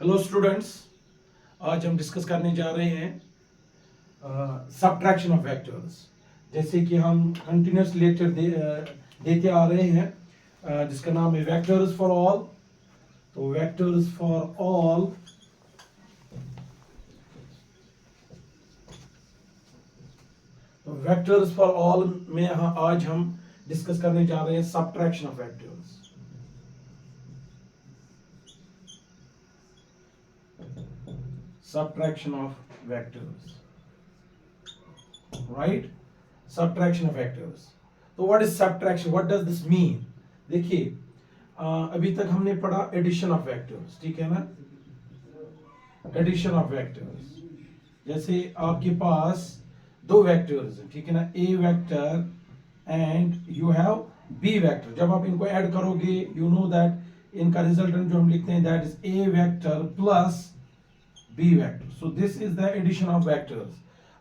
Hello students, आज हम discuss करने जा रहे हैं सब्ट्रैक्शन ऑफ वेक्टर्स। जैसे कि हम कंटिन्यूस लेक्चर देते आ रहे हैं, जिसका नाम है वेक्टर्स फॉर ऑल। तो vectors for all vectors for all में आज हम डिस्कस करने जा रहे हैं subtraction of vectors. Subtraction of vectors, right? Subtraction of vectors. तो what is subtraction? What does this mean? देखिए, अभी तक हमने पढ़ा एडिशन ऑफ वेक्टर्स, ठीक है ना? एडिशन ऑफ वेक्टर्स, जैसे आपके पास दो वेक्टर्स हैं, ठीक है ना? A vector and you have B vector. जब आप इनको ऐड करोगे, यू नो दैट इनका रिजल्टेंट जो हम लिखते हैं that is A vector plus B vector. So this is the addition of vectors.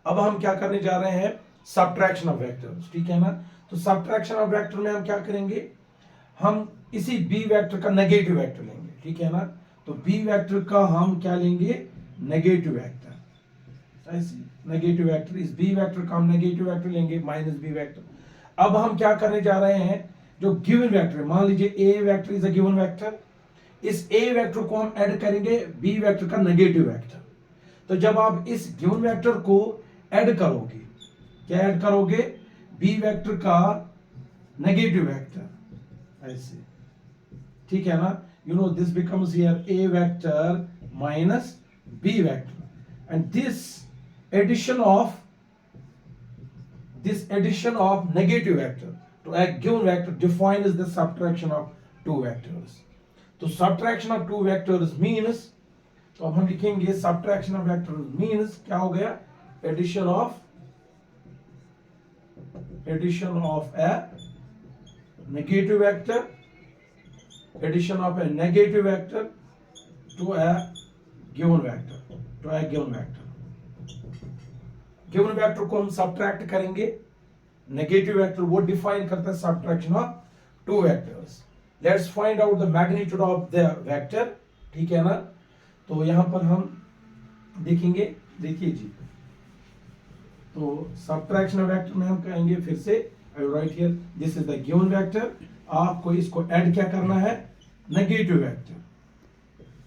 अब हम क्या करने जा रहे हैं? सब्ट्रैक्शन ऑफ वेक्टर्स, ठीक है ना? तो सब्ट्रैक्शन ऑफ वेक्टर में हम क्या करेंगे? हम इसी बी वेक्टर का नेगेटिव वेक्टर लेंगे, ठीक है ना? तो बी वेक्टर का हम क्या लेंगे? Negative vector. ऐसे नेगेटिव वेक्टर, इस बी वेक्टर का हम नेगेटिव वेक्टर लेंगे माइनस बी वेक्टर। अब हम क्या करने जा रहे हैं? जो गिवन वेक्टर है, मान लीजिए A vector is a given vector, इस ए वेक्टर को हम ऐड करेंगे बी वेक्टर का नेगेटिव वेक्टर। तो जब आप इस गिवन वेक्टर को ऐड करोगे, क्या ऐड करोगे? बी वेक्टर का नेगेटिव वेक्टर, ऐसे, ठीक है ना? You know this becomes here A vector minus B vector, and this addition of negative vector to a given vector defines the subtraction of two vectors. तो subtraction of two vectors means, तो अब हम लिखेंगे subtraction of vectors means क्या हो गया? addition of a negative vector, addition of a negative vector to a given vector, given vector को हम subtract करेंगे, नेगेटिव वेक्टर वो डिफाइन करता है subtraction of two vectors. Let's find out the magnitude of the vector, ठीक है ना? तो यहां पर हम देखेंगे, देखिए जी, तो सब्ट्रैक्शन ऑफ वेक्टर में हम कहेंगे फिर से, I will write here this is the given vector. आपको इसको ऐड क्या करना है? नेगेटिव वेक्टर,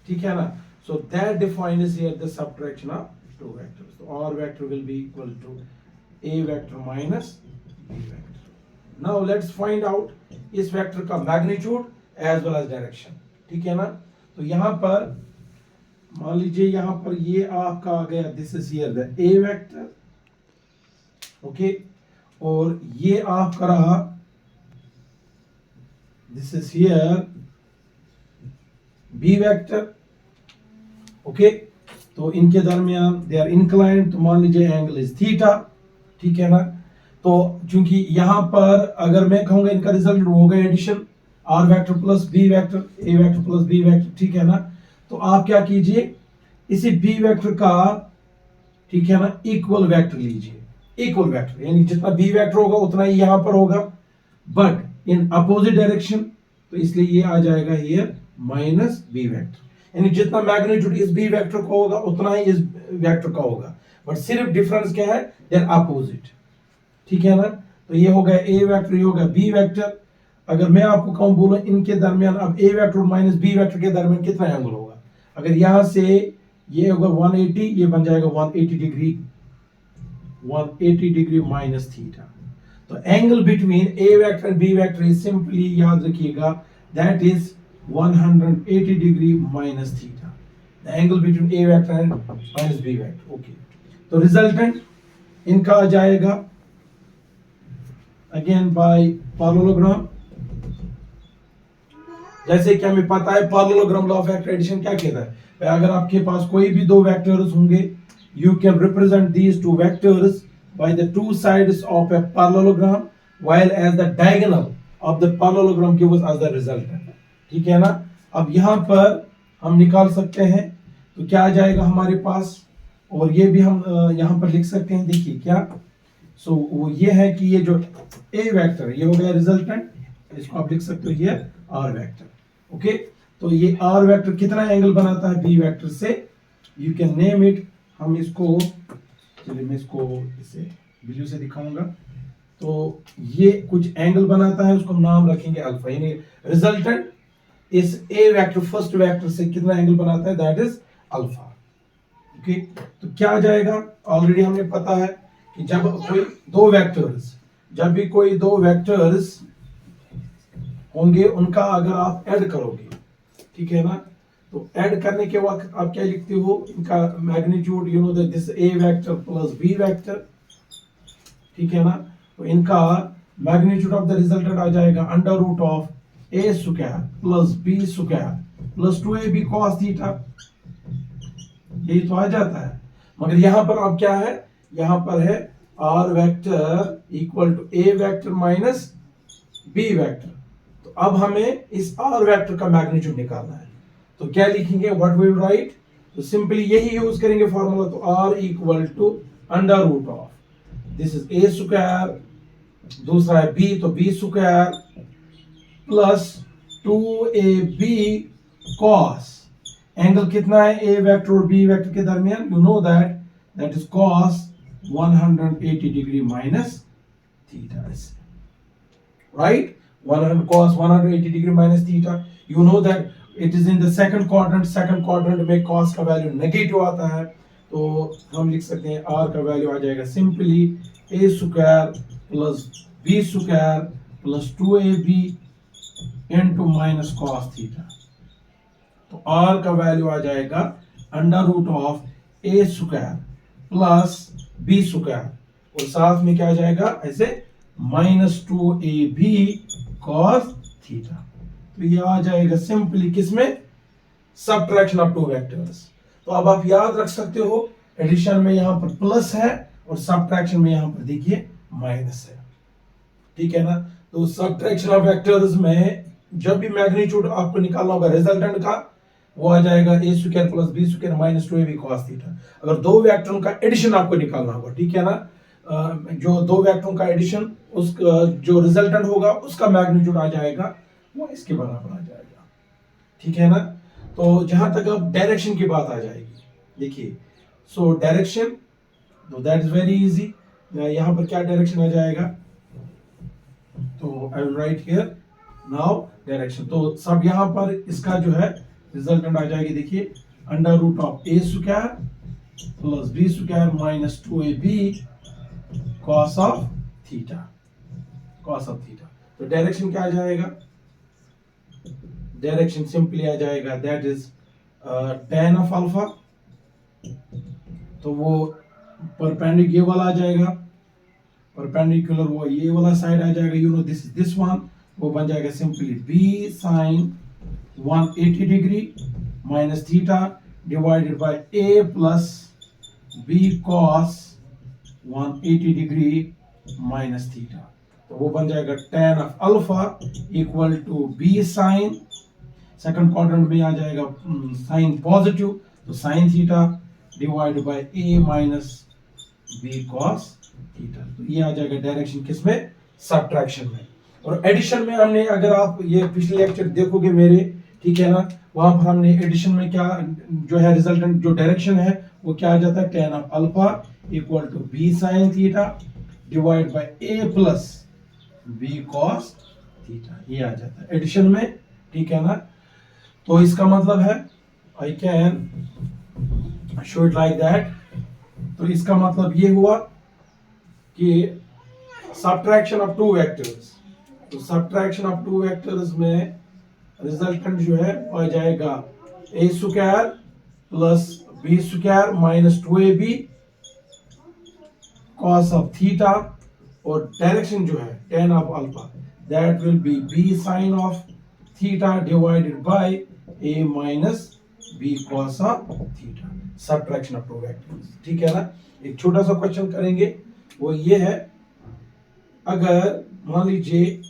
ठीक है ना? So that defines here the subtraction of two vectors. तो R vector will be equal to A vector minus B vector. Now let's find out इस वेक्टर का magnitude as well as direction, ठीक है ना? तो यहां पर मान लीजिए, यहां पर ये आपका आ गया, this is here the A vector, okay, और ये आपका रहा, this is here B vector, okay. तो इनके दरमियान दे आर इंक्लाइंड, तो मान लीजिए एंगल इज थीटा, ठीक है ना? तो चूंकि यहां पर अगर मैं कहूंगा इनका रिजल्ट होगा addition R vector plus B vector, A vector plus B vector, ठीक है ना? तो आप क्या कीजिए, इसी बी वेक्टर का, ठीक है ना, इक्वल वेक्टर लीजिए। इक्वल वेक्टर यानी जितना बी वेक्टर होगा उतना ही यहां पर होगा, बट इन अपोजिट डायरेक्शन, तो इसलिए ये आ जाएगा हियर माइनस बी वेक्टर। यानी जितना मैग्नीट्यूड इस बी वेक्टर का होगा उतना ही इस वेक्टर का होगा, बट सिर्फ डिफरेंस क्या है? देयर अपोजिट, ठीक है ना? तो ये हो गया ए वेक्टर, ये हो गया बी वेक्टर। अगर मैं आपको कहूं, बोलो इनके दरमियान अब ए वेक्टर माइनस बी वेक्टर के दरमियान कितना एंगल होगा? अगर यहां से ये होगा 180, ये बन जाएगा 180 डिग्री, 180 डिग्री माइनस थीटा। तो angle between A vector and B vector is simply, याद रखिएगा, that is 180 degree minus theta, the angle between A vector and minus B vector, okay. तो रिजल्टेंट इनका आ जाएगा अगेन बाय पैरेललोग्राम। जैसे कि हमें पता है parallelogram law of vector addition क्या कहता है? अगर आपके पास कोई भी दो वेक्टर्स होंगे, you can represent these two vectors by the two sides of a parallelogram while as the diagonal of the parallelogram gives us the resultant, ठीक है ना? अब यहां पर हम निकाल सकते हैं, तो क्या आ जाएगा हमारे पास, और ये भी हम यहां पर लिख सकते हैं, देखिए क्या। सो वो ये है कि ये जो ए वेक्टर, ये हो गया रिजल्टेंट, इसको आप लिख सकते हो ये आर वेक्टर, ओके। तो ये आर वेक्टर कितना एंगल बनाता है बी वेक्टर से, यू कैन नेम इट, हम इसको, चलिए मैं इसको इसे ब्लू से दिखाऊंगा। तो ये कुछ एंगल बनाता है, उसको हम नाम रखेंगे अल्फा, यानी रिजल्टेंट इस ए वेक्टर फर्स्ट वेक्टर से कितना एंगल बनाता है, दैट इज अल्फा। ओके, तो क्या आ जाएगा, ऑलरेडी हमें पता है कि जब कोई दो वेक्टर्स, जब भी कोई दो वेक्टर्स होंगे उनका अगर आप ऐड करोगे, ठीक है ना, तो ऐड करने के वक्त आप क्या लिखते हो, इनका magnitude, you know that this A vector plus B vector, ठीक है ना, तो इनका मैग्नीट्यूड ऑफ द रिजल्टेंट आ जाएगा under root of A square plus B square plus 2ab cos theta, यही तो आ जाता है। मगर यहां पर अब क्या है, यहां पर है R vector equal to A vector minus B vector. तो अब हमें इस आर वेक्टर का मैग्नीट्यूड निकालना है, तो क्या लिखेंगे, व्हाट विल राइट, तो सिंपली यही यूज करेंगे फॉर्मूला, तो R equal to under root of this is A square, दूसरा है बी तो B square plus 2ab cos, angle कितना है ए वेक्टर और बी वेक्टर के दरमियान, you know that is cos 180 degree minus theta, right, 100 cos 180 degree minus theta, you know that it is in the second quadrant में cos का value negative आता है, तो हम लिख सकते हैं r का वैल्यू आ जाएगा simply a square plus b square plus 2ab into minus cos theta, तो r का वैल्यू आ जाएगा under root of a square plus b square और साथ में क्या आ जाएगा ऐसे माइनस 2ab cos थीटा, तो ये आ जाएगा सिंपली किसमें, सब्ट्रैक्शन ऑफ टू वेक्टर्स। तो अब आप याद रख सकते हो एडिशन में यहां पर प्लस है और सब्ट्रैक्शन में यहां पर देखिए माइनस है, ठीक है ना। तो सब्ट्रैक्शन ऑफ वेक्टर्स में जब भी मैग्नीट्यूड आपको निकालना होगा रिजल्टेंट का, वो आ जाएगा A square plus B square minus 2ab cos theta. अगर दो वेक्टरों का एडिशन आपको निकालना होगा, ठीक है ना, जो दो वेक्टरों का एडिशन, उस जो रिजल्टेंट होगा उसका मैग्नीट्यूड आ जाएगा वो इसके बराबर आ जाएगा, ठीक है ना। तो जहां तक अब डायरेक्शन की बात आ जाएगी, देखिए, सो डायरेक्शन, तो दैट इज वेरी इजी, यहां पर क्या डायरेक्शन आ जाएगा, तो I will write here now direction, तो सब यहां पर इसका जो है रिजल्टेंट आ जाएगी, देखिए under root of A square plus B square minus 2ab cos of theta, तो डायरेक्शन क्या आ जाएगा, डायरेक्शन सिंपली आ जाएगा that is tan of alpha, तो वो परपेंडिकुलर ये वाला आ जाएगा, परपेंडिकुलर वो ये वाला साइड आ जाएगा, यू नो दिस वन, वो बन जाएगा simply b sin 180 degree minus theta divided by a plus b cos 180 degree minus theta, तो वो बन जाएगा tan of alpha equal to b sin, second quadrant में आ जाएगा साइन पॉजिटिव, तो sine theta divided by a minus b cos theta, तो ये आ जाएगा डायरेक्शन किसमें, सब्ट्रैक्शन में। और एडिशन में हमने, अगर आप ये पिछले लेक्चर देखोगे मेरे, ठीक है ना, वहां पर हमने एडिशन में क्या जो है रिजल्टेंट जो डायरेक्शन है वो क्या आ जाता है, tan of alpha equal to b sin theta divide by a plus b cos theta, ये आ जाता है एडिशन में, ठीक है ना। तो इसका मतलब है I can show it like that, तो इसका मतलब ये हुआ कि सब्ट्रैक्शन ऑफ टू वेक्टर्स, तो सब्ट्रैक्शन ऑफ टू वेक्टर्स में रिजल्टेंट जो है आ जाएगा A square plus B square minus 2ab cos of theta, और डायरेक्शन जो है tan of alpha that will be b sin of theta divided by a minus b cos of theta, subtraction of two vectors, ठीक है ना। एक छोटा सा question करेंगे, वो ये है, अगर मान लीजिए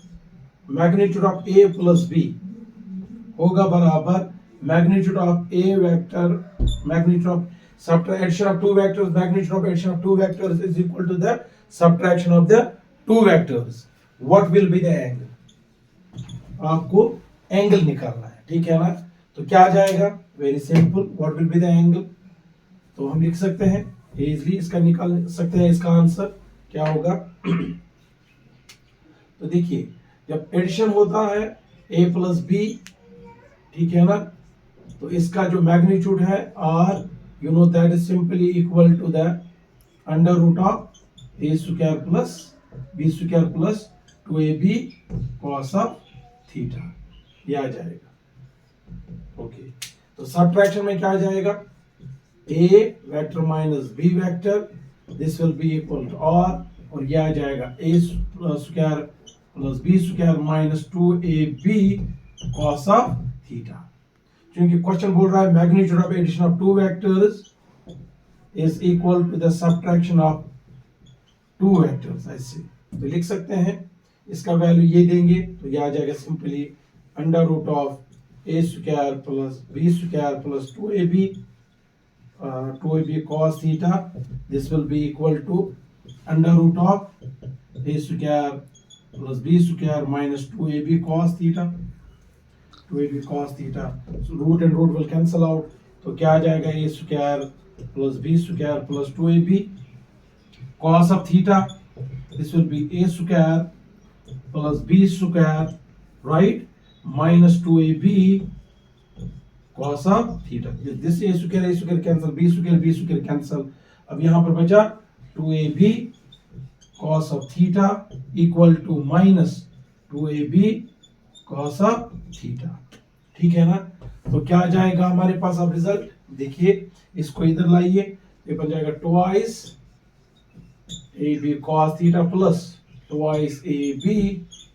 magnitude of a plus b होगा बराबर magnitude of a vector, magnitude of subtraction of two vectors, magnitude of addition of two vectors is equal to the subtraction of the two vectors, what will be the angle, आपको angle निकालना है, ठीक है ना। तो क्या आ जाएगा? Very simple, what will be the angle? तो हम लिख सकते हैं इजीली, इसका निकाल सकते हैं इसका आंसर क्या होगा। तो देखिए जब एडिशन होता है a प्लस बी, ठीक है ना, तो इसका जो मैग्नीट्यूड है r, you know that is simply equal to the under root of a square plus b square plus 2ab cos of theta, ये आ जाएगा। ओके, तो सब्ट्रैक्शन में क्या आ जाएगा? a vector minus b vector, this will be equal to r, और ये आ जाएगा a square plus b square minus 2ab cos of theta. क्योंकि क्वेश्चन बोल रहा है magnitude of addition of two vectors is equal to the subtraction of two vectors, ऐसे तो लिख सकते हैं। इसका वैल्यू ये देंगे तो ये आ जाएगा simply under root of a square plus b square plus 2ab cos theta, this will be equal to under root of a square plus b square minus 2ab cos theta, 2ab cos theta, so root and root will cancel out, तो क्या आ जाएगा? a square plus b square plus 2ab cos of theta, this will be a square plus b square, right, minus 2ab cos of theta. This a square cancel, b square cancel, अब यहाँ पर बचा 2ab cos of theta equal to minus 2ab cos of theta, ठीक है ना। तो क्या आ जाएगा हमारे पास अब रिजल्ट? देखिए इसको इधर लाइए, ये बन जाएगा twice ab cos theta plus twice ab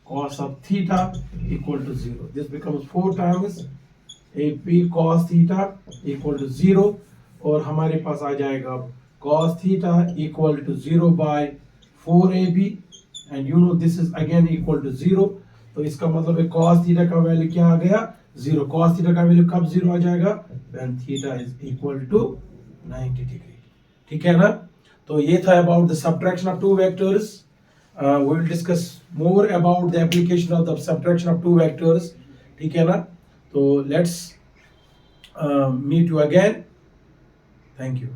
cos of theta equal to 0, this becomes 4 times ab cos theta equal to 0, और हमारे पास आ जाएगा cos theta equal to 0 by 4ab, and you know this is again equal to 0, तो इसका मतलब है cos theta का वैल्यू क्या आ गया? 0। cos थीटा का वैल्यू कब 0 आ जाएगा? When theta is equal to 90 degree, ठीक है ना। तो ये था about the subtraction of two vectors. We will discuss more about the application of the subtraction of two vectors, ठीक है ना। तो let's meet you again, thank you.